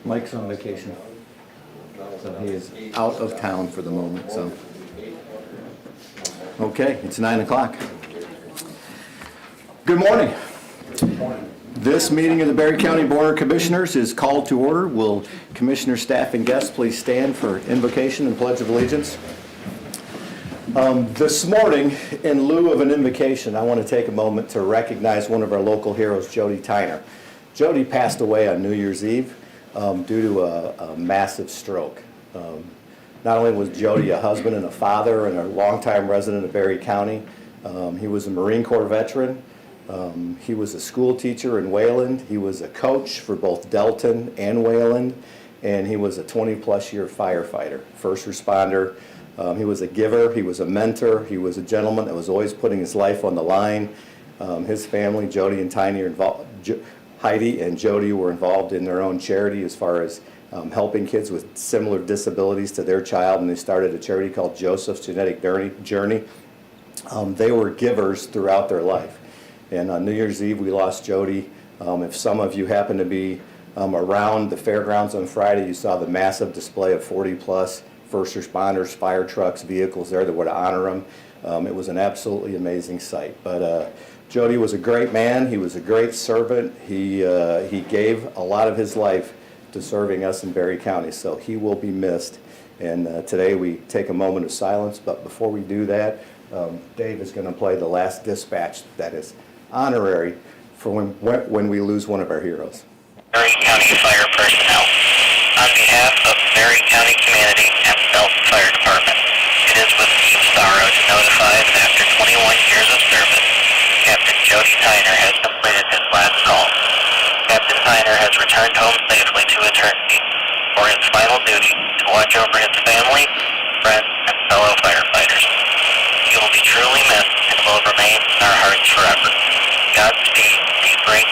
Mike's on vacation, so he is out of town for the moment, so. Okay, it's 9 o'clock. Good morning. This meeting of the Berry County Board of Commissioners is called to order. Will Commissioner, staff, and guests please stand for invocation and pledge of allegiance? This morning, in lieu of an invocation, I want to take a moment to recognize one of our local heroes, Jody Tyner. Jody passed away on New Year's Eve due to a massive stroke. Not only was Jody a husband and a father and a longtime resident of Berry County, he was a Marine Corps veteran. He was a school teacher in Wayland. He was a coach for both Delton and Wayland, and he was a 20-plus year firefighter, first responder. He was a giver. He was a mentor. He was a gentleman that was always putting his life on the line. His family, Jody and Tiny, are involved. Heidi and Jody were involved in their own charity as far as helping kids with similar disabilities to their child, and they started a charity called Joseph's Genetic Journey. They were givers throughout their life. And on New Year's Eve, we lost Jody. If some of you happen to be around the fairgrounds on Friday, you saw the massive display of 40-plus first responders, fire trucks, vehicles there that would honor him. It was an absolutely amazing sight. But Jody was a great man. He was a great servant. He gave a lot of his life to serving us in Berry County, so he will be missed. And today we take a moment of silence, but before we do that, Dave is going to play the last dispatch that is honorary for when we lose one of our heroes. Berry County Fire Personnel. On behalf of the Berry County community and Belton Fire Department, it is with deep sorrow to notify that after 21 years of service, Captain Jody Tyner has completed his last call. Captain Tyner has returned home safely to eternity for his final duty to watch over his family, friends, and fellow firefighters. He will be truly missed and will remain in our hearts forever. Godspeed, be great.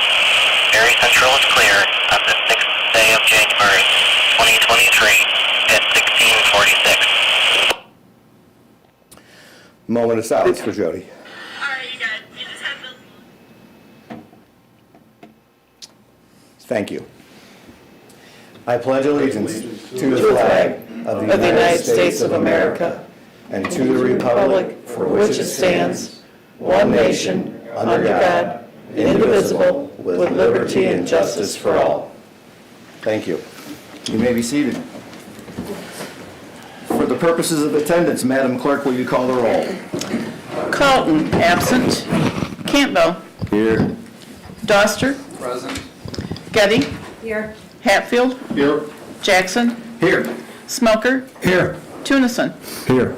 Berry Central is clear on the 6th day of January, 2023 at 16:46. Moment of silence for Jody. All right, you guys, you just have to. Thank you. I pledge allegiance to the flag of the United States of America and to the republic for which it stands, one nation, under God, indivisible, with liberty and justice for all. Thank you. You may be seated. For the purposes of attendance, Madam Clerk, will you call the roll? Carlton, absent. Campbell. Here. Doster. Present. Getty. Here. Hatfield. Here. Jackson. Here. Smoker. Here. Tunison. Here.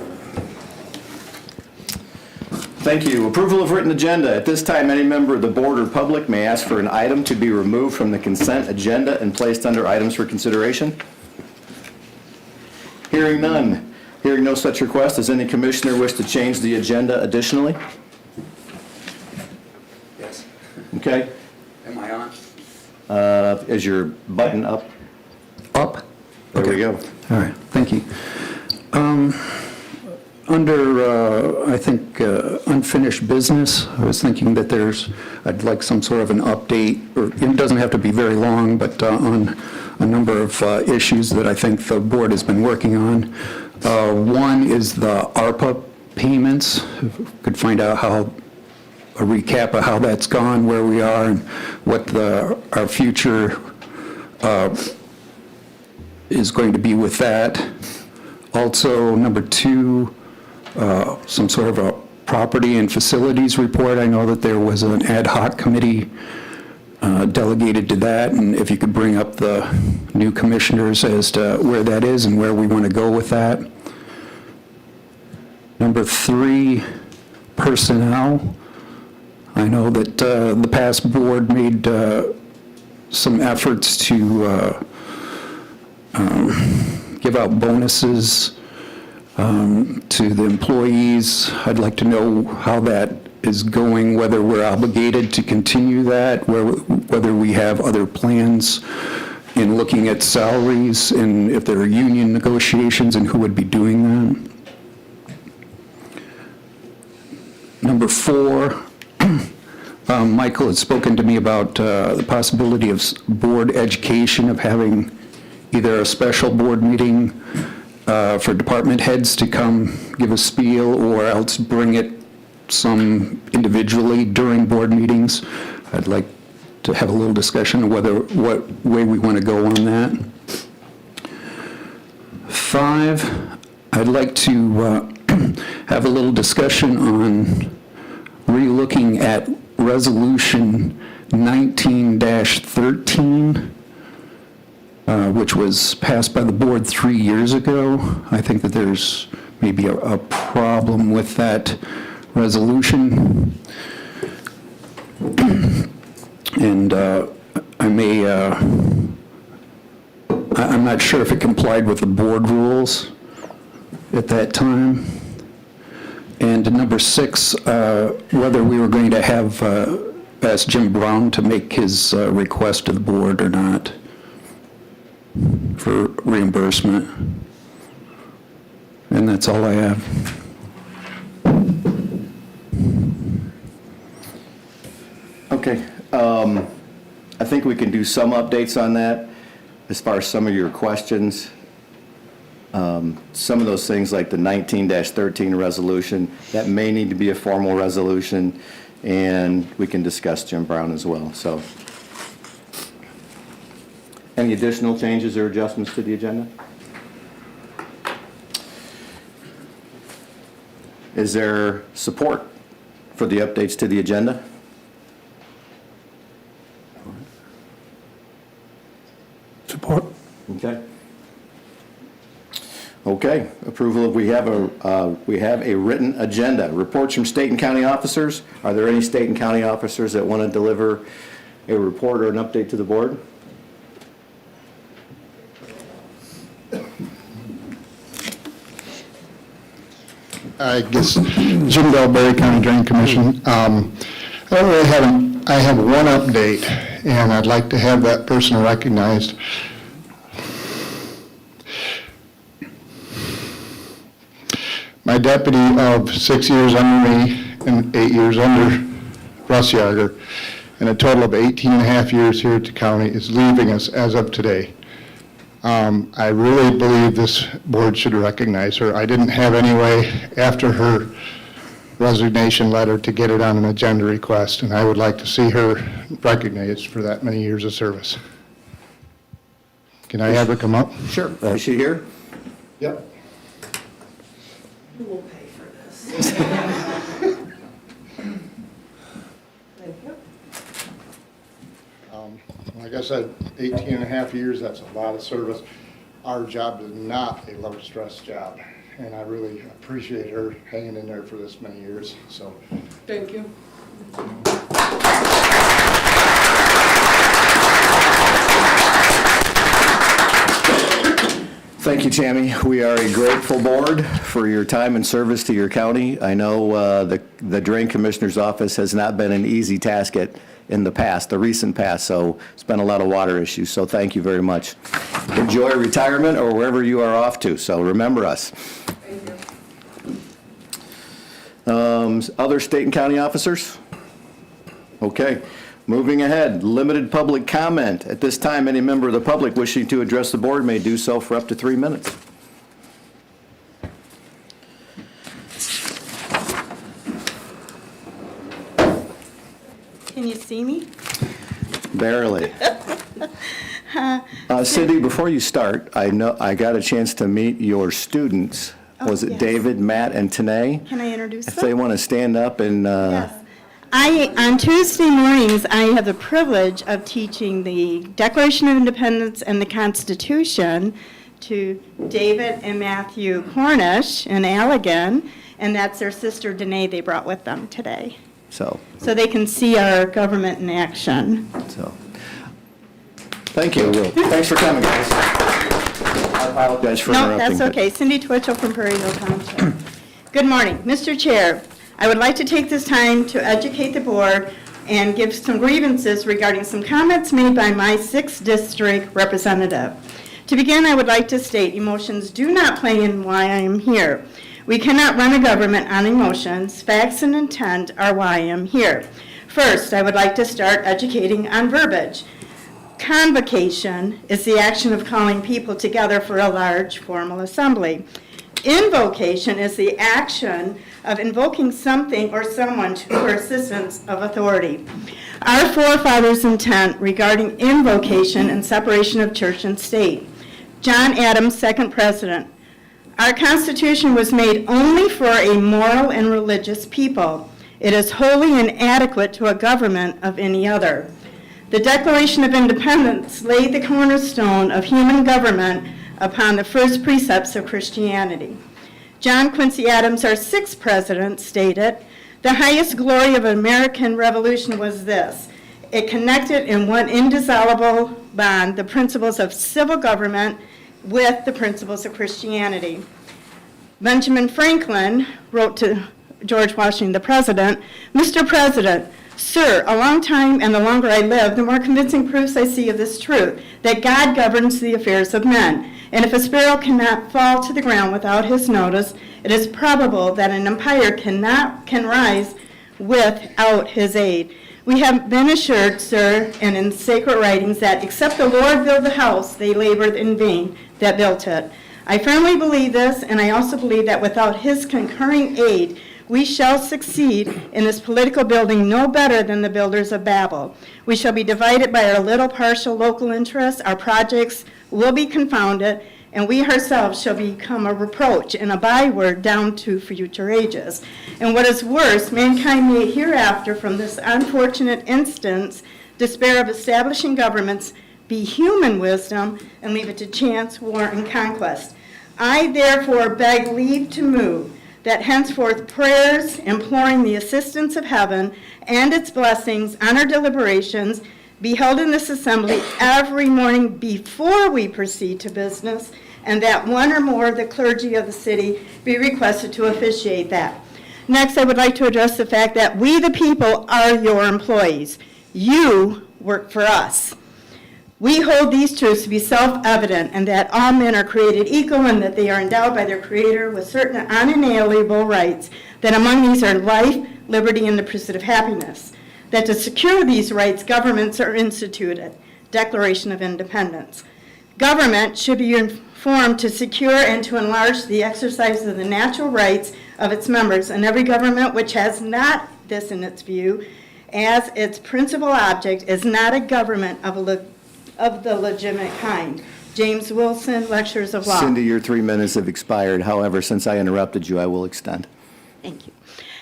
Thank you. Approval of written agenda. At this time, any member of the board or public may ask for an item to be removed from the consent agenda and placed under items for consideration. Hearing none. Hearing no such request, does any commissioner wish to change the agenda additionally? Yes. Okay. Am I on? Is your button up? Up? There we go. All right, thank you. Under, I think, unfinished business, I was thinking that I'd like some sort of an update, or it doesn't have to be very long, but on a number of issues that I think the board has been working on. One is the ARPA payments. If we could find out a recap of how that's gone, where we are, and what our future is going to be with that. Also, number two, some sort of a property and facilities report. I know that there was an ad hoc committee delegated to that, and if you could bring up the new commissioners as to where that is and where we want to go with that. Number three, personnel. I know that the past board made some efforts to give out bonuses to the employees. I'd like to know how that is going, whether we're obligated to continue that, whether we have other plans in looking at salaries, and if there are union negotiations and who would be doing that. Number four, Michael had spoken to me about the possibility of board education, of having either a special board meeting for department heads to come give a spiel, or else bring it some individually during board meetings. I'd like to have a little discussion of what way we want to go on that. 5, I'd like to have a little discussion on relooking at Resolution 19-13, which was passed by the board 3 years ago. I think that there's maybe a problem with that resolution. And I'm not sure if it complied with the board rules at that time. And number 6, whether we were going to have, ask Jim Brown to make his request to the board or not for reimbursement. And that's all I have. Okay, I think we can do some updates on that as far as some of your questions. Some of those things like the 19-13 resolution, that may need to be a formal resolution, and we can discuss Jim Brown as well, so. Any additional changes or adjustments to the agenda? Is there support for the updates to the agenda? Support. Okay. Okay, approval of, we have a written agenda. Reports from state and county officers. Are there any state and county officers that want to deliver a report or an update to the board? I guess Jim Bell, Berry County Drain Commission. I have one update, and I'd like to have that person recognized. My deputy of 6 years under me and 8 years under Russ Yager, and a total of 18 and a half years here at the county, is leaving us as of today. I really believe this board should recognize her. I didn't have any way after her resignation letter to get it on an agenda request, and I would like to see her recognized for that many years of service. Can I have her come up? Sure. Is she here? Yep. Who will pay for this? Thank you. Like I said, 18 and a half years, that's a lot of service. Our job is not a low-stress job, and I really appreciate her hanging in there for this many years, so. Thank you. Thank you, Tammy. We are a grateful board for your time and service to your county. I know the Drain Commissioner's office has not been an easy task in the past, the recent past, so it's been a lot of water issues, so thank you very much. Enjoy retirement or wherever you are off to, so remember us. Other state and county officers? Okay. Moving ahead, limited public comment. At this time, any member of the public wishing to address the board may do so for up to 3 minutes. Can you see me? Barely. Cindy, before you start, I know I got a chance to meet your students. Was it yes. David, Matt, and Tanae? Can I introduce If them? they want to stand up and, Yes. On Tuesday mornings, I have the privilege of teaching the Declaration of Independence and the Constitution to David and Matthew Cornish in Allegan, and that's their sister Danae they brought with them today. so, So they can see our government in action. thank you. Thanks for coming, guys. I apologize for No, interrupting. that's okay. Cindy Twitchell from Prairie Hill Township. Good morning. Mr. Chair, I would like to take this time to educate the board and give some grievances regarding some comments made by my 6th district representative. To begin, I would like to state emotions do not play in why I am here. We cannot run a government on emotions. Facts and intent are why I am here. First, I would like to start educating on verbiage. Convocation is the action of calling people together for a large formal assembly. Invocation is the action of invoking something or someone for assistance of authority. Our forefathers' intent regarding invocation and separation of church and state. John Adams, second president. Our Constitution was made only for a moral and religious people. It is wholly inadequate to a government of any other. The Declaration of Independence laid the cornerstone of human government upon the first precepts of Christianity. John Quincy Adams, our sixth president, stated, "The highest glory of American Revolution was this: it connected in one indissoluble bond the principles of civil government with the principles of Christianity." Benjamin Franklin wrote to George Washington, the president, "Mr. President, sir, a long time and the longer I live, the more convincing proofs I see of this truth, that God governs the affairs of men. And if a sparrow cannot fall to the ground without his notice, it is probable that an empire can rise without his aid. We have been assured, sir, and in sacred writings, that except the Lord build the house, they labored in vain that built it. I firmly believe this, and I also believe that without his concurring aid, we shall succeed in this political building no better than the builders of Babel. We shall be divided by our little partial local interests, our projects will be confounded, and we ourselves shall become a reproach and a byword down to future ages. And what is worse, mankind may hereafter from this unfortunate instance despair of establishing governments, be human wisdom, and leave it to chance, war, and conquest. I therefore beg leave to move that henceforth prayers imploring the assistance of heaven and its blessings on our deliberations be held in this assembly every morning before we proceed to business, and that one or more of the clergy of the city be requested to officiate that. Next, I would like to address the fact that we, the people, are your employees. You work for us. We hold these truths to be self-evident, and that all men are created equal and that they are endowed by their Creator with certain unalienable rights, that among these are life, liberty, and the pursuit of happiness. That to secure these rights, governments are instituted. Declaration of Independence. Government should be formed to secure and to enlarge the exercise of the natural rights of its members, and every government which has not this in its view as its principal object is not a government of the legitimate kind. James Wilson, Lectures of Law. Cindy, your 3 minutes have expired. However, since I interrupted you, I will extend. Thank you.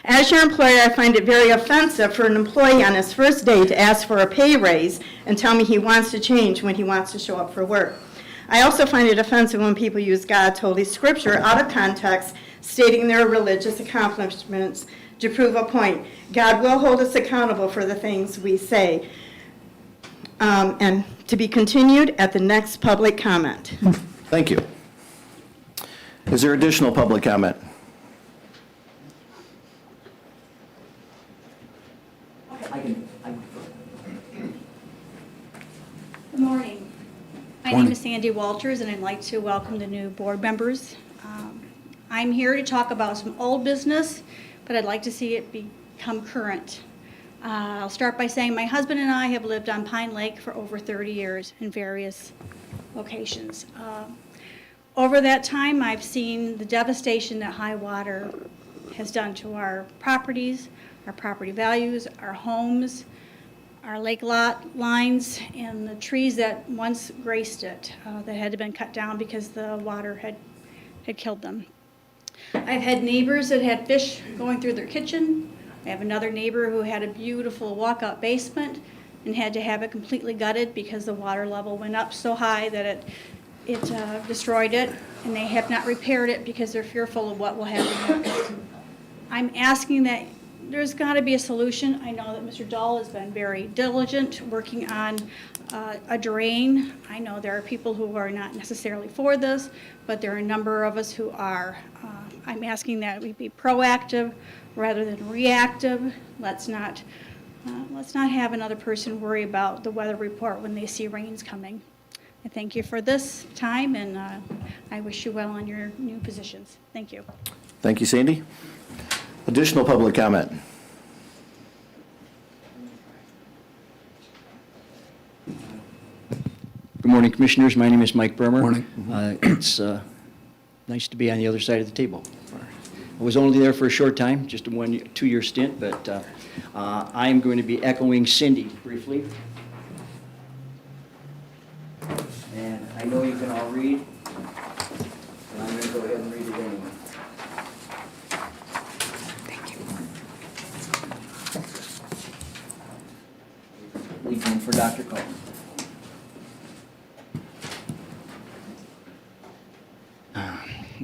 As your employer, I find it very offensive for an employee on his first day to ask for a pay raise and tell me he wants to change when he wants to show up for work. I also find it offensive when people use God's Holy Scripture out of context, stating their religious accomplishments to prove a point. God will hold us accountable for the things we say. And to be continued at the next public comment. Thank you. Is there additional public comment? Good morning. My name is Sandy Walters, and I'd like to welcome the new board members. I'm here to talk about some old business, but I'd like to see it become current. I'll start by saying my husband and I have lived on Pine Lake for over 30 years in various locations. Over that time, I've seen the devastation that high water has done to our properties, our property values, our homes, our lake lot lines, and the trees that once graced it that had been cut down because the water had killed them. I've had neighbors that had fish going through their kitchen. I have another neighbor who had a beautiful walkout basement and had to have it completely gutted because the water level went up so high that it destroyed it, and they have not repaired it because they're fearful of what will happen next. I'm asking that there's got to be a solution. I know that Mr. Dahl has been very diligent working on a drain. I know there are people who are not necessarily for this, but there are a number of us who are. I'm asking that we be proactive rather than reactive. Let's not have another person worry about the weather report when they see rains coming. I thank you for this time, and I wish you well on your new positions. Thank you. Thank you, Sandy. Additional public comment? morning, Commissioners. My name is Mike Bremer. Morning. It's nice to be on the other side of the table. I was only there for a short time, just a 2-year stint, but I'm going to be echoing Cindy briefly. And I know you can all read, and I'm going to go ahead and read it anyway. Leave one for Dr. Coleman.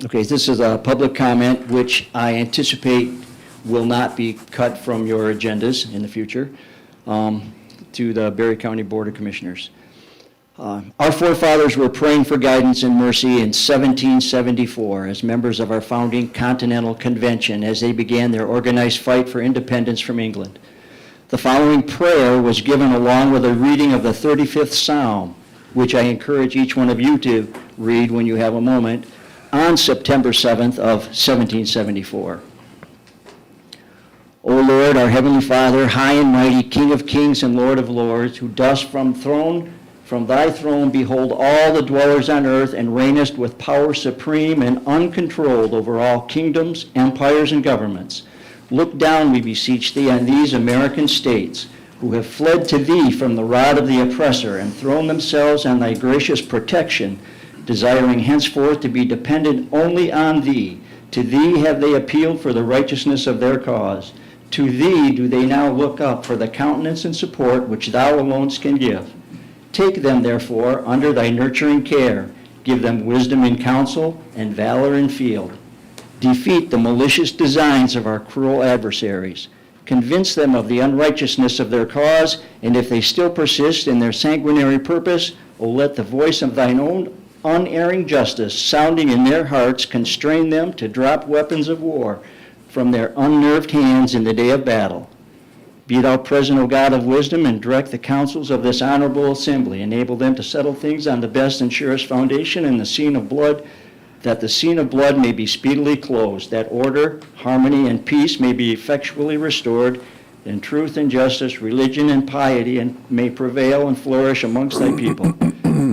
Okay, this is a public comment which I anticipate will not be cut from your agendas in the future to the Berry County Board of Commissioners. Our forefathers were praying for guidance and mercy in 1774 as members of our founding Continental Convention as they began their organized fight for independence from England. The following prayer was given along with a reading of the 35th Psalm, which I encourage each one of you to read when you have a moment, on September 7th of 1774. O Lord, our Heavenly Father, high and mighty, King of kings and Lord of lords, who dost from thy throne behold all the dwellers on earth and reignest with power supreme and uncontrolled over all kingdoms, empires, and governments. Look down, we beseech thee, on these American states, who have fled to thee from the rod of the oppressor and thrown themselves on thy gracious protection, desiring henceforth to be dependent only on thee. To thee have they appealed for the righteousness of their cause. To thee do they now look up for the countenance and support which thou alone can give. Take them, therefore, under thy nurturing care. Give them wisdom in counsel and valor in field. Defeat the malicious designs of our cruel adversaries. Convince them of the unrighteousness of their cause, and if they still persist in their sanguinary purpose, O let the voice of thine own unerring justice sounding in their hearts constrain them to drop weapons of war from their unnerved hands in the day of battle. Be thou present, O God of wisdom, and direct the counsels of this honorable assembly. Enable them to settle things on the best and surest foundation in the scene of blood, that the scene of blood may be speedily closed, that order, harmony, and peace may be effectually restored, and truth and justice, religion and piety may prevail and flourish amongst thy people.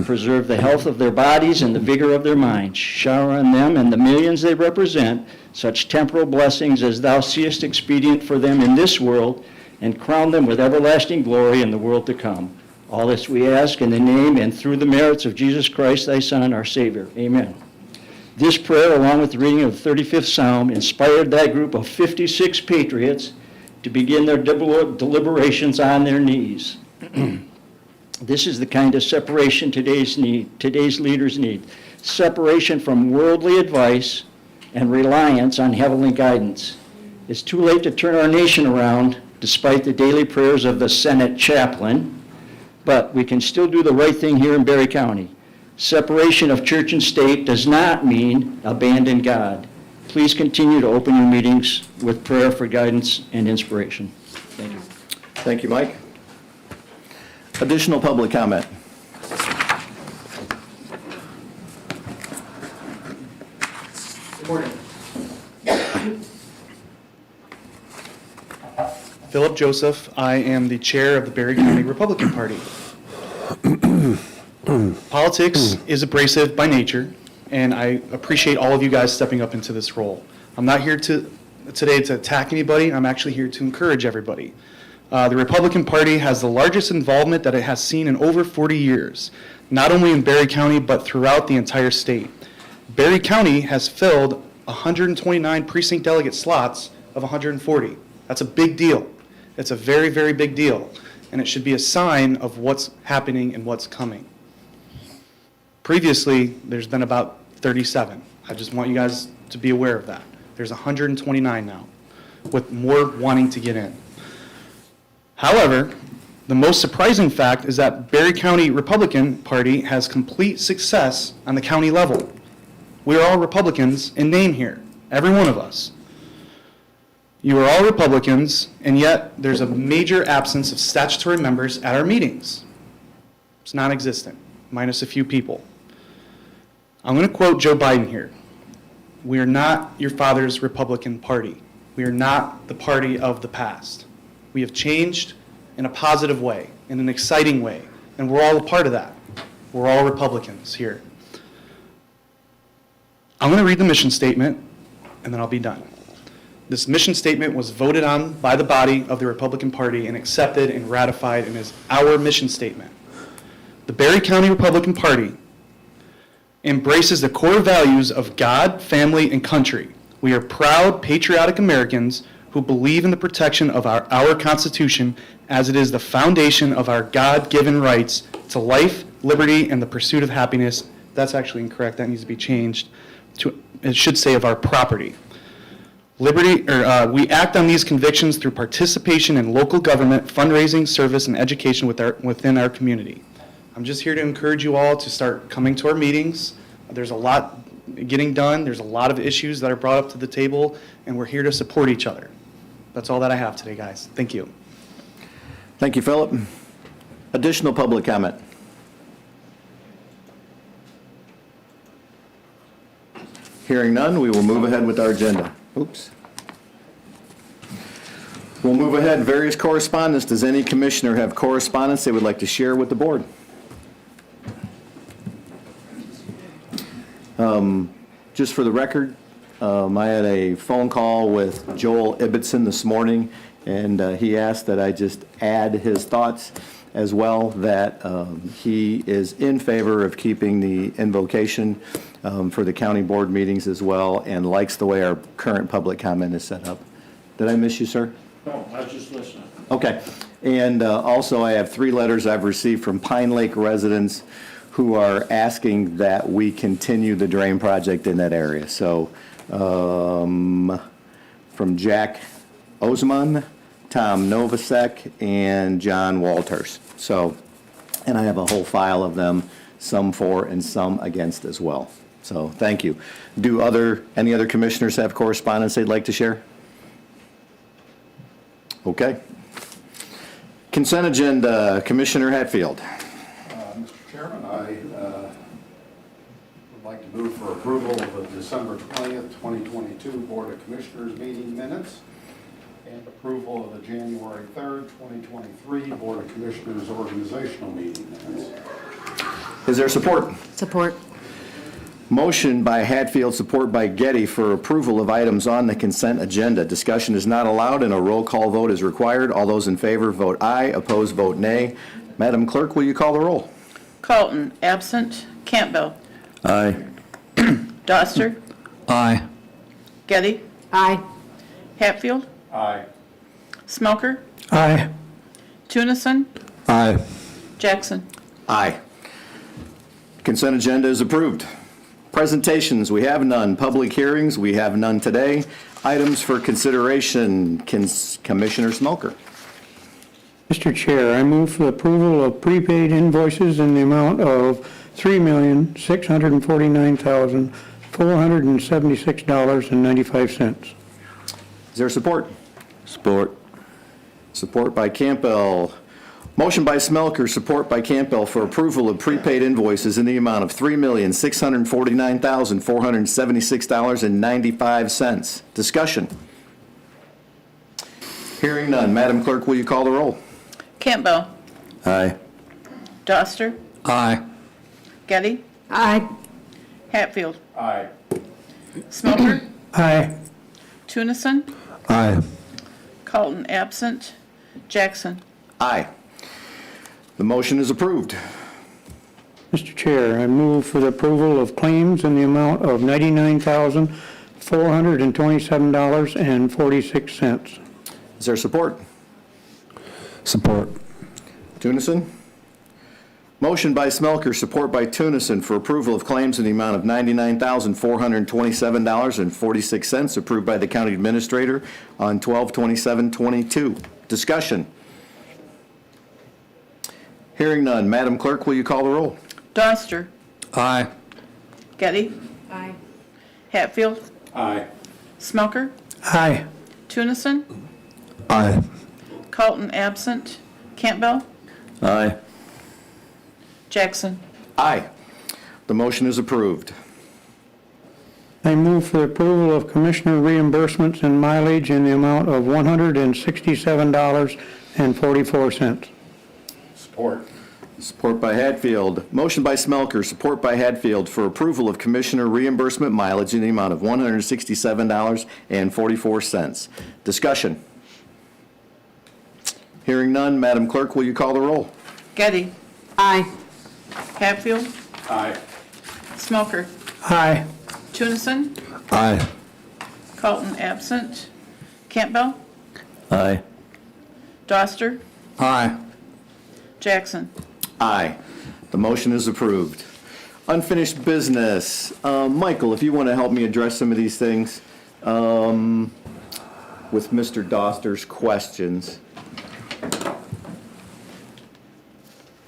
Preserve the health of their bodies and the vigor of their minds. Shower on them and the millions they represent such temporal blessings as thou seest expedient for them in this world, and crown them with everlasting glory in the world to come. All this we ask in the name and through the merits of Jesus Christ, thy Son, our Savior. Amen. This prayer, along with the reading of the 35th Psalm, inspired that group of 56 patriots to begin their deliberations on their knees. This is the kind of separation today's leaders need. Separation from worldly advice and reliance on heavenly guidance. It's too late to turn our nation around, despite the daily prayers of the Senate chaplain, but we can still do the right thing here in Berry County. Separation of church and state does not mean abandon God. Please continue to open your meetings with prayer for guidance and inspiration. Thank you. Thank you, Mike. Additional public comment. Good morning. Philip Joseph. I am the chair of the Berry County Republican Party. Politics is abrasive by nature, and I appreciate all of you guys stepping up into this role. I'm not here today to attack anybody. I'm actually here to encourage everybody. The Republican Party has the largest involvement that it has seen in over 40 years, not only in Berry County, but throughout the entire state. Berry County has filled 129 precinct delegate slots of 140. That's a big deal. It's a very, very big deal, and it should be a sign of what's happening and what's coming. Previously, there's been about 37. I just want you guys to be aware of that. There's 129 now, with more wanting to get in. However, the most surprising fact is that Berry County Republican Party has complete success on the county level. We are all Republicans in name here, every one of us. You are all Republicans, and yet there's a major absence of statutory members at our meetings. It's non-existent, minus a few people. I'm going to quote Joe Biden here. We are not your father's Republican Party. We are not the party of the past. We have changed in a positive way, in an exciting way, and we're all a part of that. We're all Republicans here. I'm going to read the mission statement, and then I'll be done. This mission statement was voted on by the body of the Republican Party and accepted and ratified, and is our mission statement. The Berry County Republican Party embraces the core values of God, family, and country. We are proud, patriotic Americans who believe in the protection of our Constitution as it is the foundation of our God-given rights to life, liberty, and the pursuit of happiness. That's actually incorrect. That needs to be changed. It should say of our property. We act on these convictions through participation in local government, fundraising, service, and education within our community. I'm just here to encourage you all to start coming to our meetings. There's a lot getting done. There's a lot of issues that are brought up to the table, and we're here to support each other. That's all that I have today, guys. Thank you. Thank you, Philip. Additional public comment? Hearing none, we will move ahead with our agenda. Oops. We'll move ahead. Various correspondence. Does any commissioner have correspondence they would like to share with the board? Just for the record, I had a phone call with Joel Ibbotson this morning, and he asked that I just add his thoughts as well, that he is in favor of keeping the invocation for the county board meetings as well, and likes the way our current public comment is set up. Did I miss you, sir? No, I was just listening. Okay. And also, I have 3 letters I've received from Pine Lake residents who are asking that we continue the drain project in that area. So, from Jack Osman, Tom Novosek, and John Walters. So, and I have a whole file of them, some for and some against as well. So, thank you. Do any other commissioners have correspondence they'd like to share? Okay. Consent agenda, Commissioner Hatfield. Mr. Chairman, I would like to move for approval of the December 20th, 2022 Board of Commissioners meeting minutes and approval of the January 3rd, 2023 Board of Commissioners organizational meeting minutes. Is there support? Support. Motion by Hatfield, support by Getty for approval of items on the consent agenda. Discussion is not allowed and a roll call vote is required. All those in favor vote aye, opposed vote nay. Madam Clerk, will you call the roll? Colton, absent. Campbell. Aye. Doster. Aye. Getty. Aye. Hatfield. Aye. Smoker. Aye. Tunison. Aye. Jackson. Aye. Consent agenda is approved. Presentations, we have none. Public hearings, we have none today. Items for consideration, Commissioner Smoker. Mr. Chair, I move for approval of prepaid invoices in the amount of $3,649,476.95. Is there support? Support. Support by Campbell. Motion by Smelker, support by Campbell for approval of prepaid invoices in the amount of $3,649,476.95. Discussion. Hearing none. Madam Clerk, will you call the roll? Campbell. Aye. Doster. Aye. Getty. Aye. Hatfield. Aye. Smoker. Aye. Tunison. Aye. Colton, absent. Jackson. Aye. The motion is approved. Mr. Chair, I move for the approval of claims in the amount of $99,427.46. Is there support? Support. Tunison? Motion by Smelker, support by Tunison for approval of claims in the amount of $99,427.46 approved by the county administrator on 12/27/22. Discussion. Hearing none. Madam Clerk, will you call the roll? Doster. Aye. Getty. Aye. Hatfield. Aye. Smoker. Aye. Tunison. Aye. Colton, absent. Campbell. Aye. Jackson. Aye. The motion is approved. I move for approval of commissioner reimbursements and mileage in the amount of $167.44. Support. Support by Hatfield. Motion by Smelker, support by Hatfield for approval of Commissioner reimbursement mileage in the amount of $167.44. Discussion. Hearing none, Madam Clerk, will you call the roll? Getty. Aye. Hatfield. Aye. Smelker. Aye. Tunison. Aye. Colton absent. Campbell. Aye. Doster. Aye. Jackson. Aye. The motion is approved. Unfinished business. Michael, if you want to help me address some of these things with Mr. Doster's questions.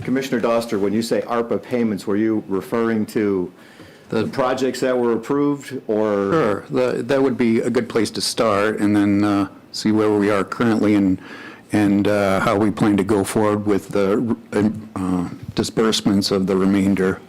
Commissioner Doster, when you say ARPA payments, were you referring to the projects that were approved or? Sure, that would be a good place to start, and then see where we are currently and how we plan to go forward with the disbursements of the remainder.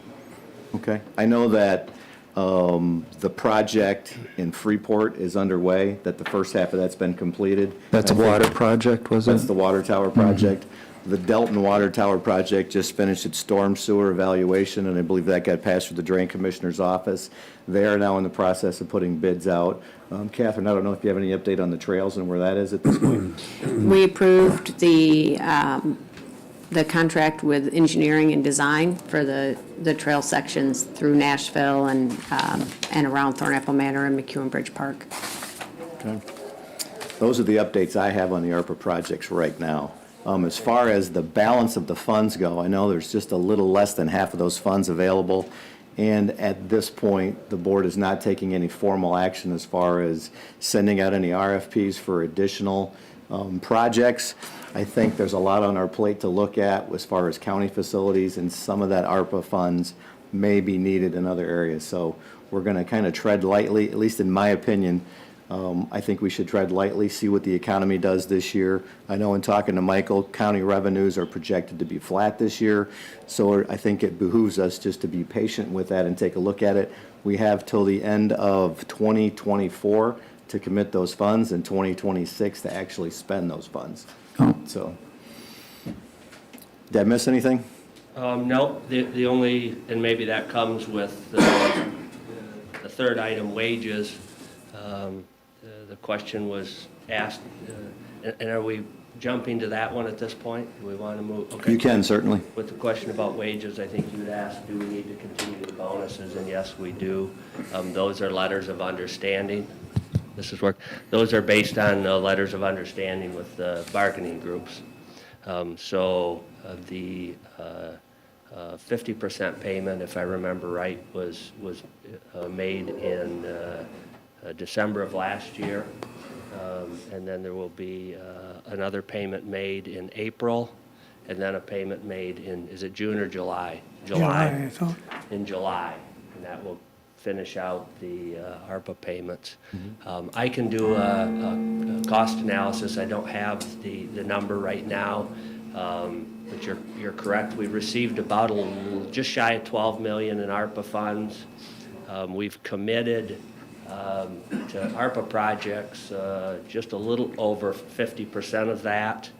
Okay. I know that the project in Freeport is underway, that the first half of that's been completed. That's a I think water project, was it? That's the water tower project. The Delton Water Tower project just finished its storm sewer evaluation, and I believe that got passed through the Drain Commissioner's office. They are now in the process of putting bids out. Catherine, I don't know if you have any update on the trails and where that is at this point? We approved the contract with engineering and design for the trail sections through Nashville and around Thornapple Manor and McEwen Bridge Park. Okay. Those are the updates I have on the ARPA projects right now. As far as the balance of the funds go, I know there's just a little less than half of those funds available. And at this point, the board is not taking any formal action as far as sending out any RFPs for additional projects. I think there's a lot on our plate to look at as far as county facilities, and some of that ARPA funds may be needed in other areas. So we're going to kind of tread lightly, at least in my opinion. I think we should tread lightly, see what the economy does this year. I know in talking to Michael, county revenues are projected to be flat this year, so I think it behooves us just to be patient with that and take a look at it. We have till the end of 2024 to commit those funds and 2026 to actually spend those funds. So, did I miss anything? No, the only, and maybe that comes with the third item, wages. The question was asked, and are we jumping to that one at this point? Do we want to move? Okay. You can, certainly. With the question about wages, I think you'd asked, do we need to continue the bonuses? And yes, we do. Those are letters of understanding. This is work. Those are based on letters of understanding with the bargaining groups. So the 50% payment, if I remember right, was made in December of last year, and then there will be another payment made in April, and then a payment made in, is it June or July? July, I thought. In July, and that will finish out the ARPA payments. I can do a cost analysis. I don't have the number right now, but you're correct. We received about just shy of $12 million in ARPA funds. We've committed to ARPA projects, just a little over 50% of that.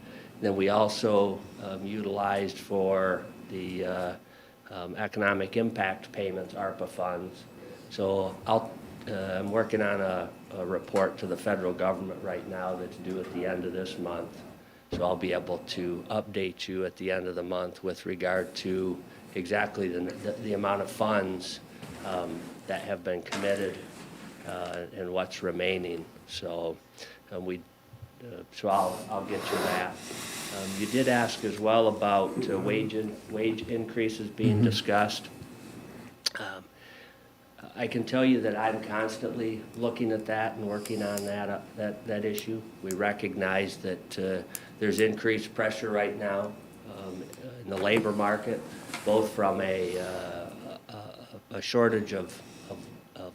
Then we also utilized for the economic impact payments, ARPA funds. So I'm working on a report to the federal government right now that's due at the end of this month. So I'll be able to update you at the end of the month with regard to exactly the amount of funds that have been committed and what's remaining. So so I'll get you that. You did ask as well about wage increases being discussed. I can tell you that I'm constantly looking at that and working on that issue. We recognize that there's increased pressure right now in the labor market, both from a shortage of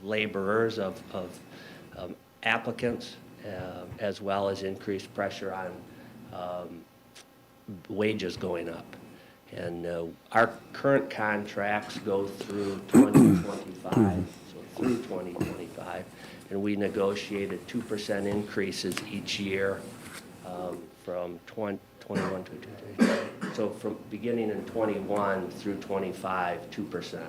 laborers, of applicants, as well as increased pressure on wages going up. And our current contracts go through 2025, so through 2025, and we negotiated 2% increases each year from 21, 22, 23. So from beginning in 21 through 25, 2%.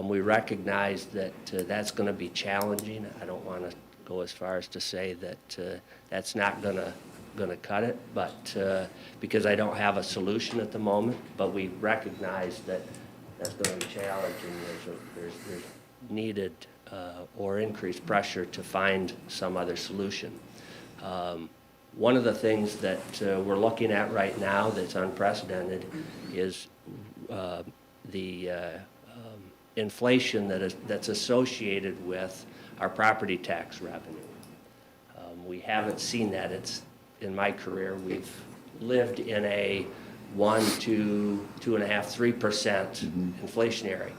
We recognize that that's going to be challenging. I don't want to go as far as to say that that's not going to cut it, but because I don't have a solution at the moment, but we recognize that that's going to be challenging. There's needed or increased pressure to find some other solution. One of the things that we're looking at right now that's unprecedented is the inflation that's associated with our property tax revenue. We haven't seen that. It's in my career, we've lived in a 1, 2, 2.5, 3% inflationary.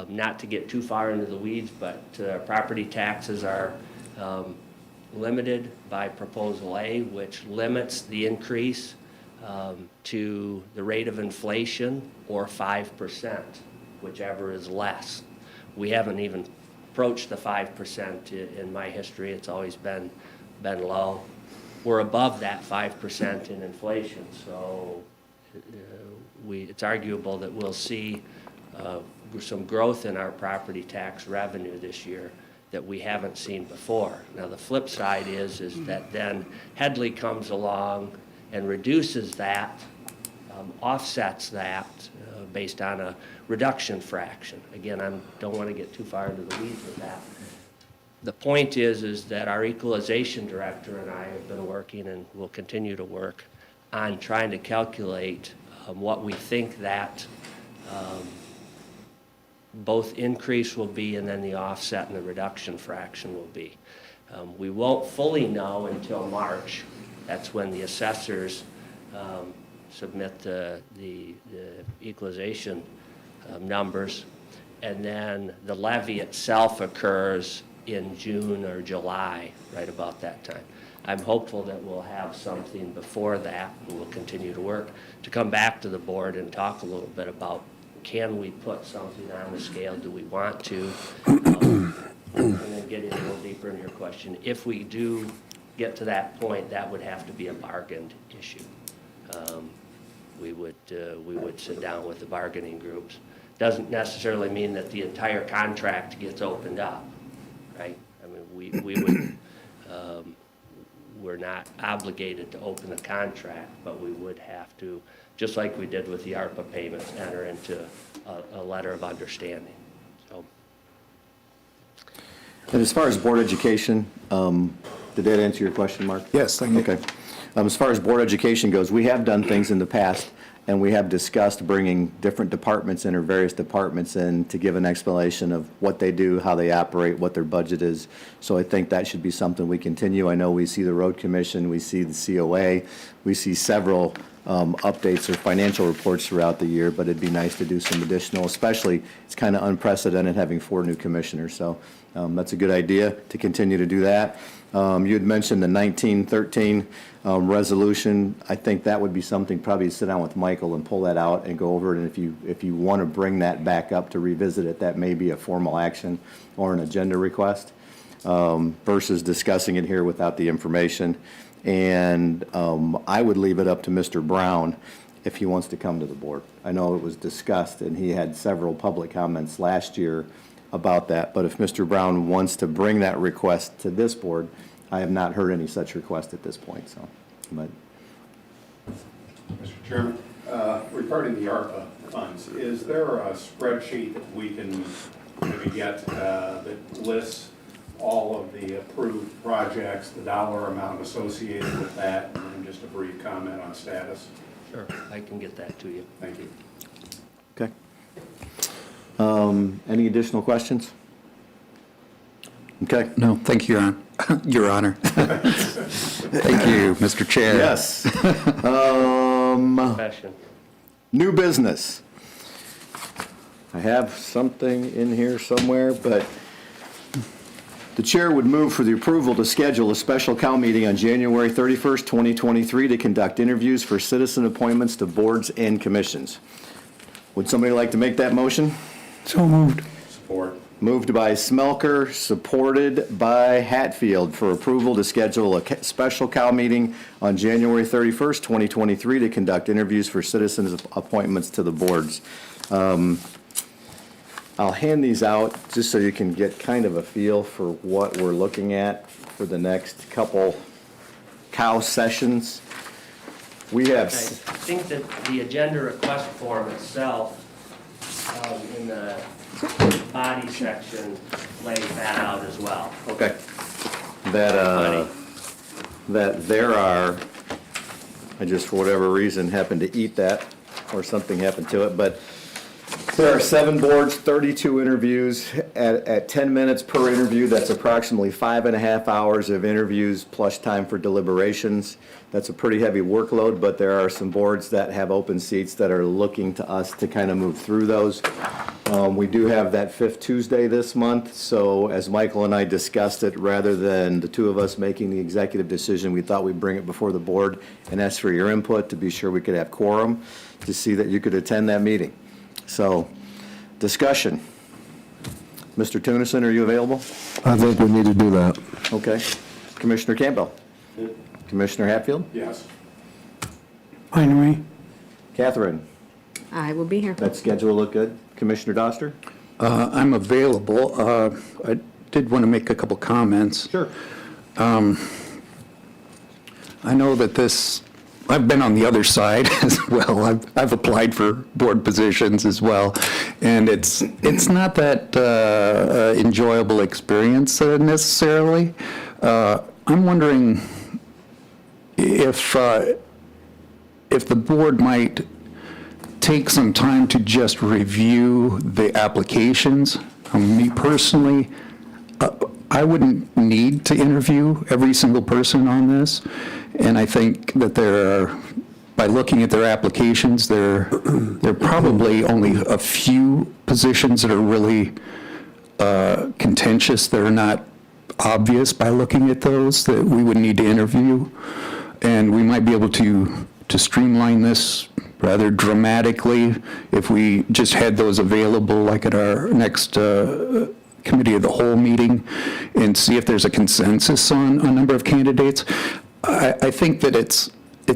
Not to get too far into the weeds, but property taxes are limited by Proposal A, which limits the increase to the rate of inflation or 5%, whichever is less. We haven't even approached the 5% in my history. It's always been low. We're above that 5% in inflation, so it's arguable that we'll see some growth in our property tax revenue this year that we haven't seen before. Now, the flip side is that then Headley comes along and reduces that, offsets that based on a reduction fraction. Again, I don't want to get too far into the weeds with that. The point is that our equalization director and I have been working and will continue to work on trying to calculate what we think that both increase will be and then the offset and the reduction fraction will be. We won't fully know until March. That's when the assessors submit the equalization numbers, and then the levy itself occurs in June or July, right about that time. I'm hopeful that we'll have something before that, and we'll continue to work to come back to the board and talk a little bit about, can we put something on the scale, do we want to? And then getting a little deeper in your question, if we do get to that point, that would have to be a bargained issue. We would sit down with the bargaining groups. Doesn't necessarily mean that the entire contract gets opened up, right? I mean, we would, we're not obligated to open a contract, but we would have to, just like we did with the ARPA payments, enter into a letter of understanding. So. And as far as board education, did that answer your question, Mark? Yes, thank you. Okay. As far as board education goes, we have done things in the past, and we have discussed bringing different departments in or various departments in to give an explanation of what they do, how they operate, what their budget is. So I think that should be something we continue. I know we see the road commission, we see the COA, we see several updates or financial reports throughout the year, but it'd be nice to do some additional, especially it's kind of unprecedented having 4 new commissioners. So that's a good idea to continue to do that. You had mentioned the 1913 resolution. I think that would be something probably to sit down with Michael and pull that out and go over it. And if you want to bring that back up to revisit it, that may be a formal action or an agenda request versus discussing it here without the information. And I would leave it up to Mr. Brown if he wants to come to the board. I know it was discussed, and he had several public comments last year about that, but if Mr. Brown wants to bring that request to this board, I have not heard any such request at this point, so, but. Mr. Chairman, regarding the ARPA funds, is there a spreadsheet that we can maybe get that lists all of the approved projects, the dollar amount associated with that, and just a brief comment on status? Sure, I can get that to you. Thank you. Okay. Any additional questions? Okay. No, thank you, Your Honor. Thank you, Mr. Chair. Yes. Question. New business. I have something in here somewhere, but the chair would move for the approval to schedule a special Cal meeting on January 31st, 2023 to conduct interviews for citizen appointments to boards and commissions. Would somebody like to make that motion? So moved. Support. Moved by Smelker, supported by Hatfield for approval to schedule a special Cal meeting on January 31st, 2023 to conduct interviews for citizens appointments to the boards. I'll hand these out just so you can get kind of a feel for what we're looking at for the next couple Cal sessions. We have, I think that the agenda request form itself, in the body section, lays that out as well. okay, that there are, I just for whatever reason happened to eat that or something happened to it, but there are 7 boards, 32 interviews at 10 minutes per interview. That's approximately 5.5 hours of interviews plus time for deliberations. That's a pretty heavy workload, but there are some boards that have open seats that are looking to us to kind of move through those. We do have that 5th Tuesday this month, so as Michael and I discussed it, rather than the two of us making the executive decision, we thought we'd bring it before the board and ask for your input to be sure we could have quorum to see that you could attend that meeting. So, discussion. Mr. Tunison, are you available? I think we need to do that. Okay. Commissioner Campbell? Commissioner Hatfield? Yes. Fine with me. Catherine? I will be here. That schedule look good? Commissioner Doster? I'm available. I did want to make a couple comments. Sure. I know that I've been on the other side as well. I've applied for board positions as well, and it's not that enjoyable experience necessarily. I'm wondering if the board might take some time to just review the applications. Me personally, I wouldn't need to interview every single person on this, and I think that by looking at their applications, there are probably only a few positions that are really contentious, that are not obvious by looking at those, that we would need to interview, and we might be able to streamline this rather dramatically if we just had those available, like at our next committee of the whole meeting, and see if there's a consensus on a number of candidates. I think that it's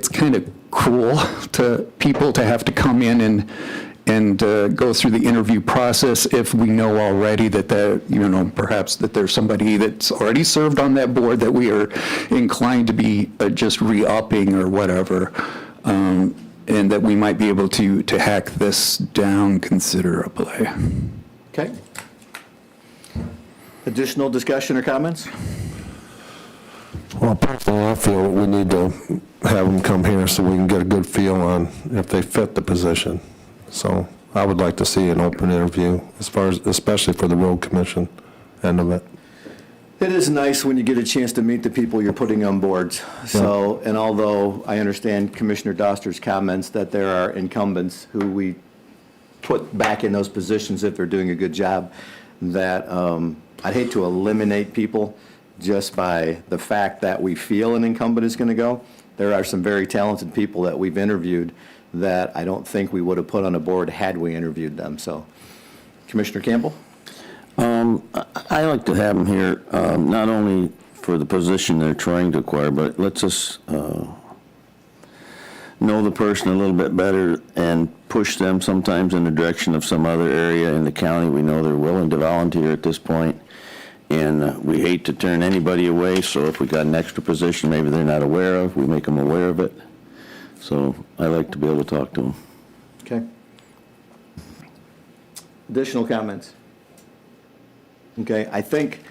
kind of cruel to people to have to come in and go through the interview process if we know already that perhaps that there's somebody that's already served on that board that we are inclined to be just re-upping or whatever, and that we might be able to hack this down considerably. Okay. Additional discussion or comments? Well, personally, I feel we need to have them come here so we can get a good feel on if they fit the position. So I would like to see an open interview, especially for the road commission end of it. It is nice when you get a chance to meet the people you're putting on boards. So, and although I understand Commissioner Doster's comments that there are incumbents who we put back in those positions if they're doing a good job, that I'd hate to eliminate people just by the fact that we feel an incumbent is going to go. There are some very talented people that we've interviewed that I don't think we would have put on a board had we interviewed them. So, Commissioner Campbell? I like to have them here, not only for the position they're trying to acquire, but let's us know the person a little bit better and push them sometimes in the direction of some other area in the county. We know they're willing to volunteer at this point, and we hate to turn anybody away, so if we got an extra position maybe they're not aware of, we make them aware of it. So I like to be able to talk to them. Okay. Additional comments? Okay, I think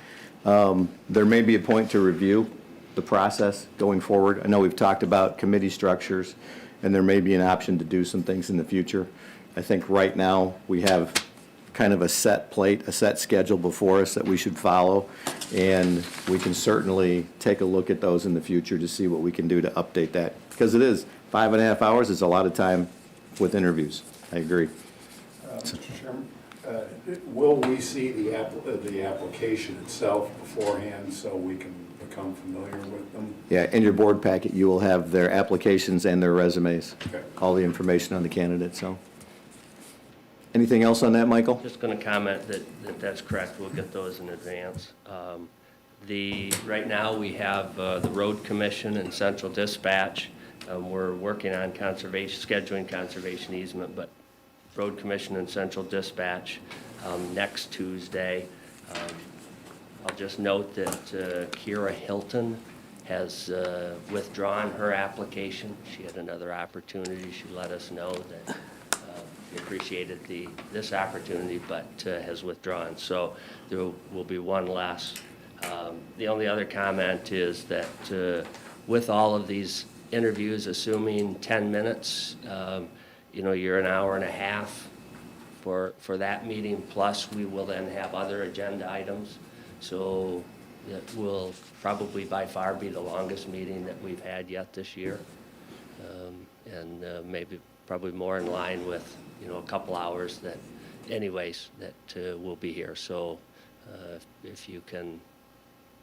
there may be a point to review the process going forward. I know we've talked about committee structures, and there may be an option to do some things in the future. I think right now we have kind of a set plate, a set schedule before us that we should follow, and we can certainly take a look at those in the future to see what we can do to update that. Because it is 5.5 hours, is a lot of time with interviews. I agree. Mr. Chairman, will we see the application itself beforehand so we can become familiar with them? Yeah, in your board packet, you will have their applications and their resumes, Okay. all the information on the candidate, so. Anything else on that, Michael? Just going to comment that that's correct. We'll get those in advance. Right now, we have the Road Commission and Central Dispatch. We're working on scheduling conservation easement, but Road Commission and Central Dispatch next Tuesday. I'll just note that Kira Hilton has withdrawn her application. She had another opportunity. She let us know that she appreciated this opportunity, but has withdrawn. So there will be one less. The only other comment is that with all of these interviews, assuming 10 minutes, you're an hour and a half for that meeting, plus we will then have other agenda items. So it will probably by far be the longest meeting that we've had yet this year. And maybe probably more in line with, a couple hours that will be here. So if you can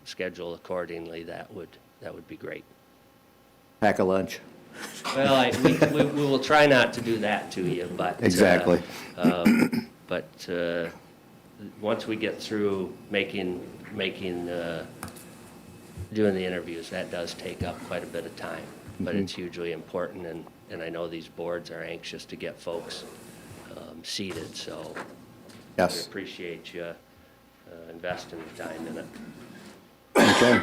schedule accordingly, that would be great. Pack a lunch. Well, we will try not to do that to you, but. Exactly. But once we get through doing the interviews, that does take up quite a bit of time. But it's hugely important, and I know these boards are anxious to get folks seated, so. Yes. We appreciate you investing the time in it. Okay.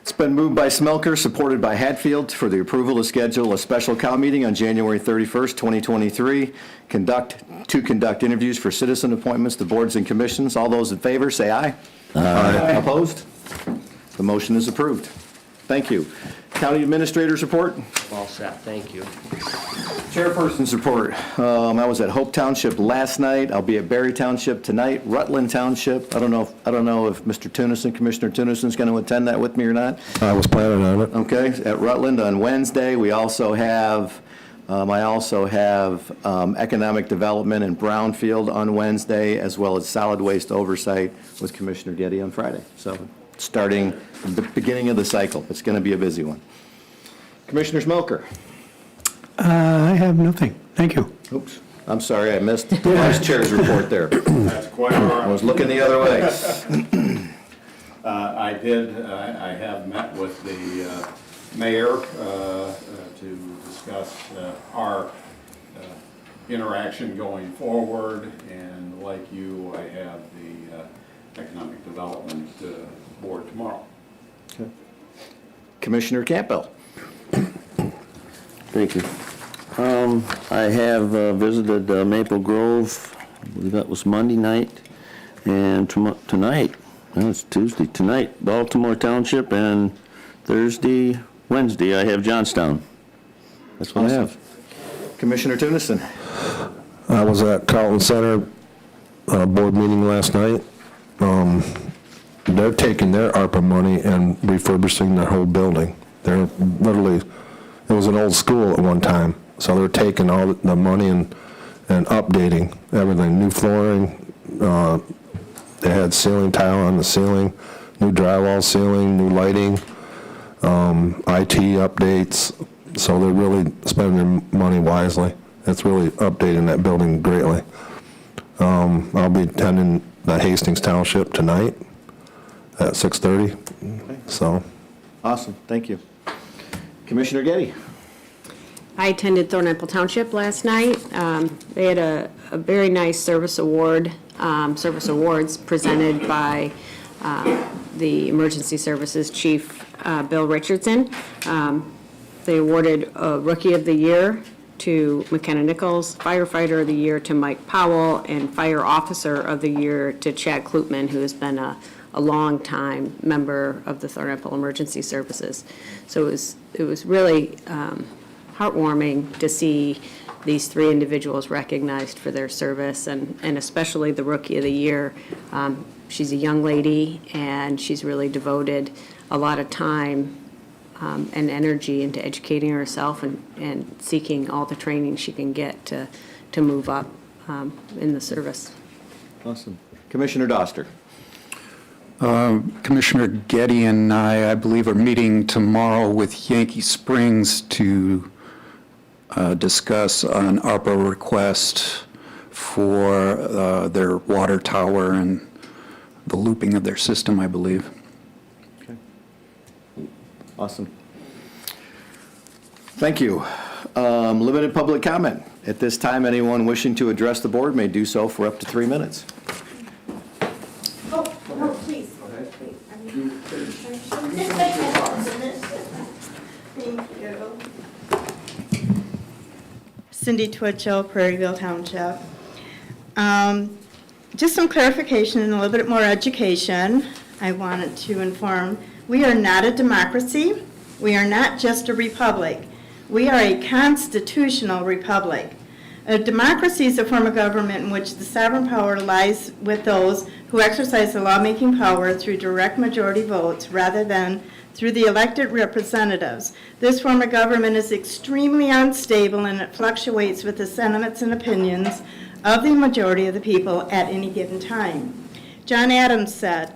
It's been moved by Smelker, supported by Hatfield, for the approval to schedule a special cow meeting on January 31st, 2023, to conduct interviews for citizen appointments to boards and commissions. All those in favor, say aye. Aye. Opposed? The motion is approved. Thank you. County Administrator's report. All set, thank you. Chairperson's report. I was at Hope Township last night. I'll be at Berry Township tonight. Rutland Township. I don't know if Mr. Tunison, Commissioner Tunison's going to attend that with me or not. I was planning on it. Okay. At Rutland on Wednesday. We also have. I also have economic development in Brownfield on Wednesday, as well as solid waste oversight with Commissioner Getty on Friday. So starting the beginning of the cycle. It's going to be a busy one. Commissioner Smelker. I have nothing. Thank you. Oops, I'm sorry, I missed the Vice Chair's report there. That's quite all right. I was looking the other way. I have met with the mayor to discuss our interaction going forward, and like you, I have the Economic Development Board tomorrow. Okay. Commissioner Campbell. Thank you. I have visited Maple Grove, I believe that was Monday night, and tonight, no, it's Tuesday, tonight, Baltimore Township, and Wednesday, I have Johnstown. That's what I have. Commissioner Tunison. I was at Carlton Center board meeting last night. They're taking their ARPA money and refurbishing their whole building. They're literally, it was an old school at one time, so they're taking all the money and updating everything. New flooring, they had ceiling tile on the ceiling, new drywall ceiling, new lighting, IT updates. So they're really spending their money wisely. It's really updating that building greatly. I'll be attending the Hastings Township tonight at 6:30. Okay. So. Awesome, thank you. Commissioner Getty. I attended Thornapple Township last night. They had a very nice service awards presented by the Emergency Services Chief, Bill Richardson. They awarded a Rookie of the Year to McKenna Nichols, Firefighter of the Year to Mike Powell, and Fire Officer of the Year to Chad Klutman, who has been a long-time member of the Thornapple Emergency Services. So it was really heartwarming to see these three individuals recognized for their service, and especially the Rookie of the Year. She's a young lady, and she's really devoted a lot of time and energy into educating herself and seeking all the training she can get to move up in the service. Awesome. Commissioner Doster. Commissioner Getty and I believe, are meeting tomorrow with Yankee Springs to discuss an ARPA request for their water tower and the looping of their system, I believe. Awesome. Thank you. Limited public comment. At this time, anyone wishing to address the board may do so for up to 3 minutes. Oh, no, please. Thank you. Cindy Twitchell, Prairieville Township. Just some clarification and a little bit more education. I wanted to inform, we are not a democracy. We are not just a republic. We are a constitutional republic. A democracy is a form of government in which the sovereign power lies with those who exercise the lawmaking power through direct majority votes rather than through the elected representatives. This form of government is extremely unstable and it fluctuates with the sentiments and opinions of the majority of the people at any given time. John Adams said,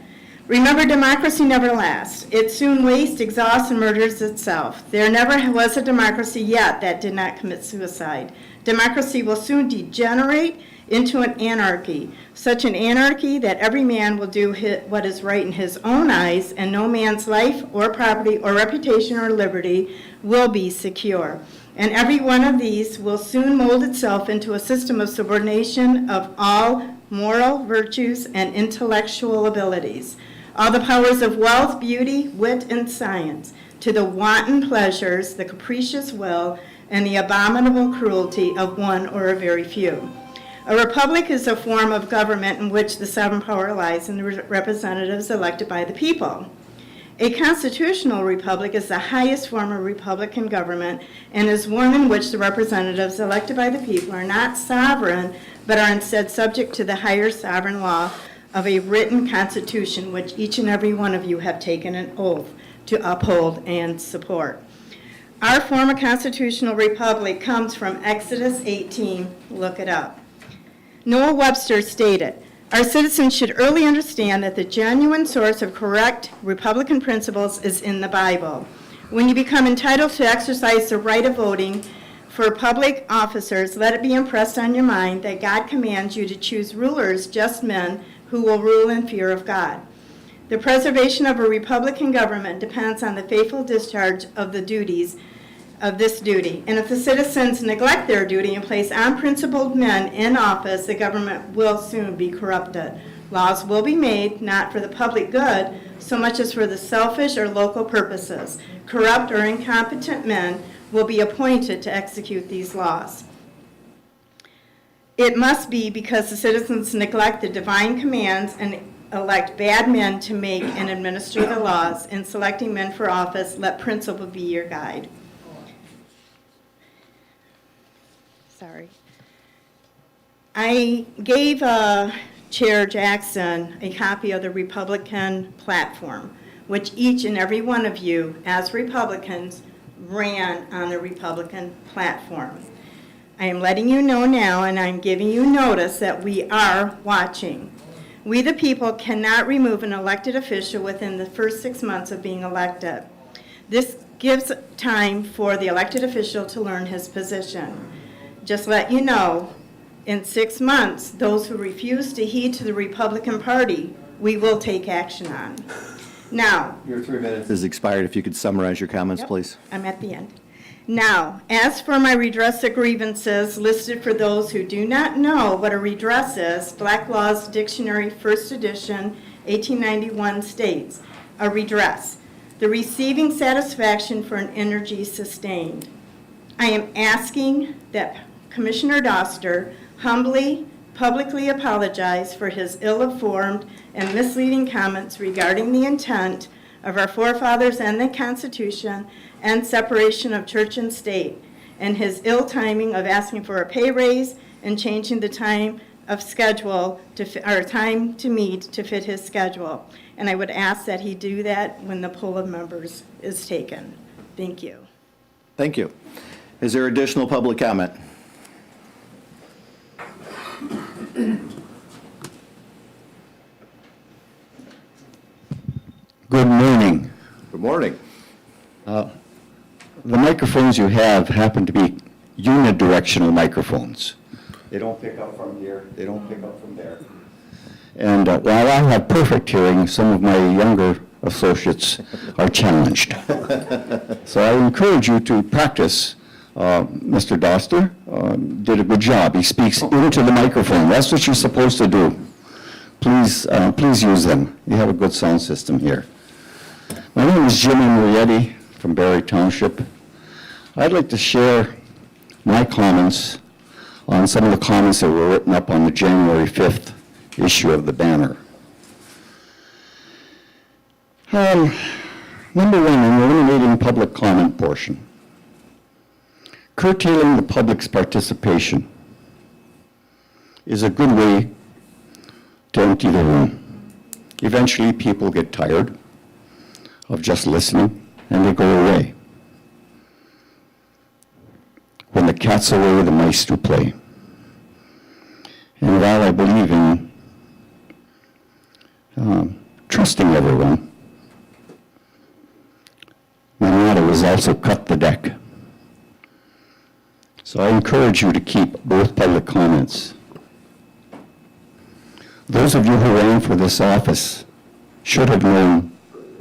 "Remember, democracy never lasts. It soon wastes, exhausts, and murders itself. There never was a democracy yet that did not commit suicide. Democracy will soon degenerate into an anarchy, such an anarchy that every man will do what is right in his own eyes, and no man's life or property or reputation or liberty will be secure. And every one of these will soon mold itself into a system of subordination of all moral virtues and intellectual abilities, all the powers of wealth, beauty, wit, and science, to the wanton pleasures, the capricious will, and the abominable cruelty of one or a very few. A republic is a form of government in which the sovereign power lies in the representatives elected by the people. A constitutional republic is the highest form of republican government and is one in which the representatives elected by the people are not sovereign, but are instead subject to the higher sovereign law of a written constitution, which each and every one of you have taken an oath to uphold and support. Our form of constitutional republic comes from Exodus 18. Look it up. Noah Webster stated, "Our citizens should early understand that the genuine source of correct Republican principles is in the Bible. When you become entitled to exercise the right of voting for public officers, let it be impressed on your mind that God commands you to choose rulers, just men, who will rule in fear of God. The preservation of a Republican government depends on the faithful discharge of the duties of this duty. And if the citizens neglect their duty and place unprincipled men in office, the government will soon be corrupted. Laws will be made not for the public good so much as for the selfish or local purposes. Corrupt or incompetent men will be appointed to execute these laws. It must be because the citizens neglect the divine commands and elect bad men to make and administer the laws. In selecting men for office, let principle be your guide." Sorry. I gave Chair Jackson a copy of the Republican platform, which each and every one of you, as Republicans, ran on the Republican platform. I am letting you know now, and I'm giving you notice that we are watching. We, the people, cannot remove an elected official within the first 6 months of being elected. This gives time for the elected official to learn his position. Just let you know, in 6 months, those who refuse to heed to the Republican Party, we will take action on. Now, Your 3 minutes is expired. If you could summarize your comments, Yep, please. I'm at the end. Now, as for my redress of grievances listed for those who do not know what a redress is, Black Laws Dictionary, 1st edition, 1891 states, a redress, the receiving satisfaction for an energy sustained. I am asking that Commissioner Doster humbly, publicly apologize for his ill-informed and misleading comments regarding the intent of our forefathers and the Constitution and separation of church and state, and his ill timing of asking for a pay raise and changing the time of schedule or time to meet to fit his schedule. And I would ask that he do that when the poll of members is taken. Thank you. Thank you. Is there additional public comment? Good morning. Good morning. The microphones you have happen to be unidirectional microphones. They don't pick up from here, they don't pick up from there. And while I have perfect hearing, some of my younger associates are challenged. So I encourage you to practice. Mr. Doster did a good job. He speaks into the microphone. That's what you're supposed to do. Please use them. You have a good sound system here. My name is Jimmy Marietti from Barry Township. I'd like to share my comments on some of the comments that were written up on the January 5th issue of the banner. Number one, in eliminating public comment portion. Curtailing the public's participation is a good way to empty the room. Eventually, people get tired of just listening, and they go away. When the cat's away, the mice do play. And while I believe in trusting everyone, my motto is also cut the deck. So I encourage you to keep both public comments. Those of you who ran for this office should have known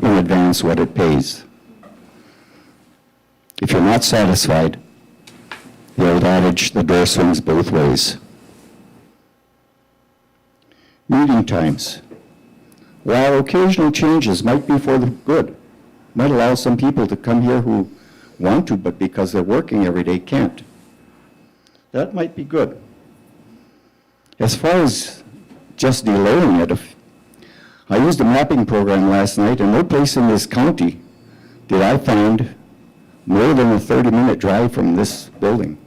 in advance what it pays. If you're not satisfied, the old adage, the door swings both ways. Meeting times. While occasional changes might be for the good, might allow some people to come here who want to, but because they're working every day can't. That might be good. As far as just delaying it, I used a mapping program last night, and no place in this county did I find more than a 30-minute drive from this building,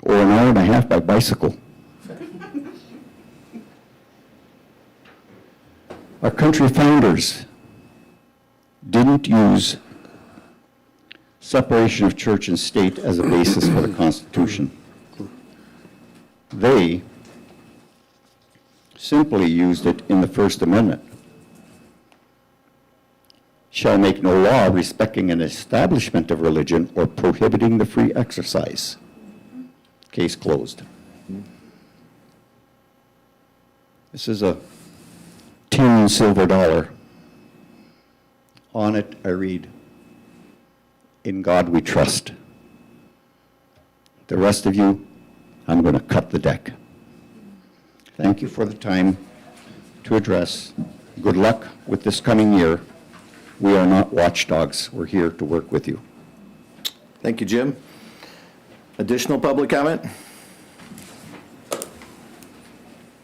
or an hour and a half by bicycle. Our country founders didn't use separation of church and state as a basis for the Constitution. They simply used it in the First Amendment. Shall make no law respecting an establishment of religion or prohibiting the free exercise. Case closed. This is a tin silver dollar. On it I read, "In God we trust." The rest of you, I'm going to cut the deck. Thank you for the time to address. Good luck with this coming year. We are not watchdogs. We're here to work with you. Thank you, Jim. Additional public comment?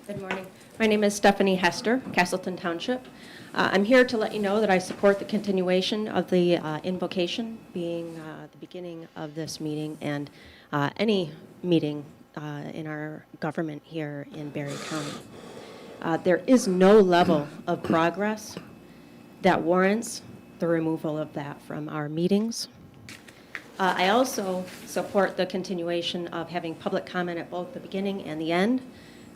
Good morning. My name is Stephanie Hester, Castleton Township. I'm here to let you know that I support the continuation of the invocation being the beginning of this meeting and any meeting in our government here in Barry County. There is no level of progress that warrants the removal of that from our meetings. I also support the continuation of having public comment at both the beginning and the end.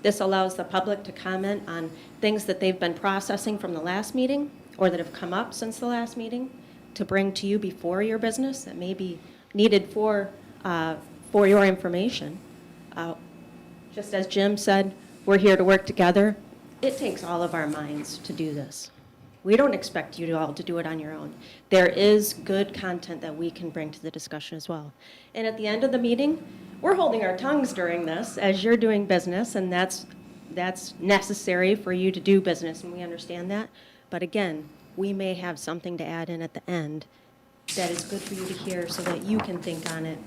This allows the public to comment on things that they've been processing from the last meeting or that have come up since the last meeting to bring to you before your business that may be needed for your information. Just as Jim said, we're here to work together. It takes all of our minds to do this. We don't expect you all to do it on your own. There is good content that we can bring to the discussion as well. And at the end of the meeting, we're holding our tongues during this as you're doing business, and that's necessary for you to do business, and we understand that. But again, we may have something to add in at the end that is good for you to hear so that you can think on it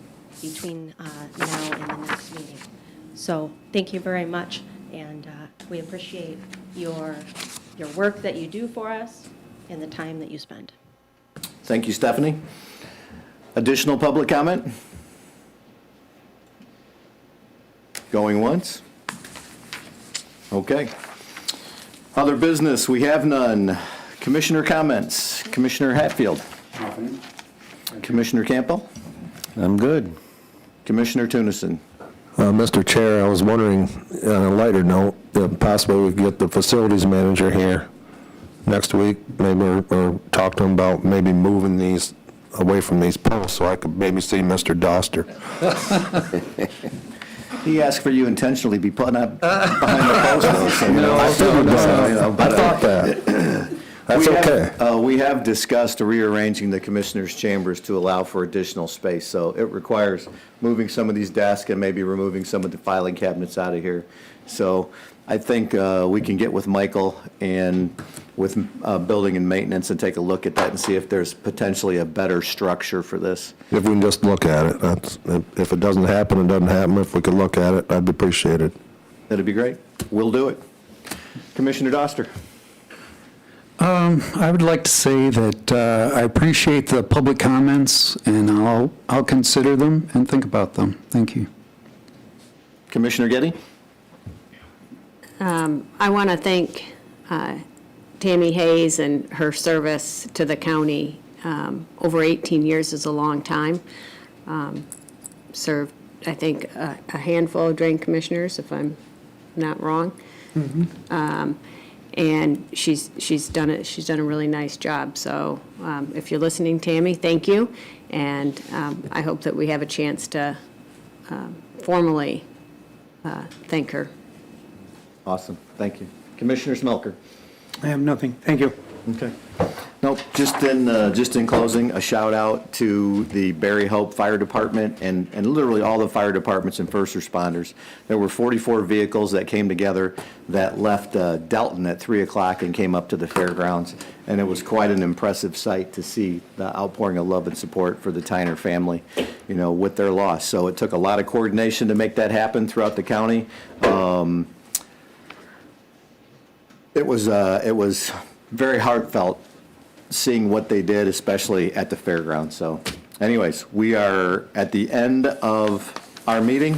between now and the next meeting. So thank you very much, and we appreciate your work that you do for us and the time that you spend. Thank you, Stephanie. Additional public comment? Going once? Okay. Other business, we have none. Commissioner comments. Commissioner Hatfield. Nothing. Commissioner Campbell. I'm good. Commissioner Tunison. Mr. Chair, I was wondering, on a lighter note, if possibly we could get the facilities manager here next week, maybe, or talk to him about maybe moving these away from these posts so I could maybe see Mr. Doster. He asked for you intentionally to be put up behind the post, though, so, you know, I figured that. you know, I but, thought that. That's okay. We have discussed rearranging the commissioners' chambers to allow for additional space, so it requires moving some of these desks and maybe removing some of the filing cabinets out of here. So I think we can get with Michael and with building and maintenance and take a look at that and see if there's potentially a better structure for this. If we can just look at it, if it doesn't happen, it doesn't happen. If we could look at it, I'd appreciate it. That'd be great. We'll do it. Commissioner Doster. I would like to say that I appreciate the public comments, and I'll consider them and think about them. Thank you. Commissioner Getty. I want to thank Tammy Hayes and her service to the county. Over 18 years is a long time. Served, I think, a handful of drain commissioners, if I'm not wrong. And she's done a really nice job. So if you're listening, Tammy, thank you. And I hope that we have a chance to formally thank her. Awesome. Thank you. Commissioner Smelker. I have nothing. Thank you. Okay. Nope, just in closing, a shout out to the Barry Hope Fire Department and literally all the fire departments and first responders. There were 44 vehicles that came together that left Delton at 3 o'clock and came up to the fairgrounds. And it was quite an impressive sight to see the outpouring of love and support for the Tyner family, you know, with their loss. So it took a lot of coordination to make that happen throughout the county. It was very heartfelt seeing what they did, especially at the fairgrounds. So anyways, we are at the end of our meeting.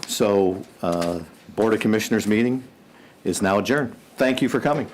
So Board of Commissioners meeting is now adjourned. Thank you for coming.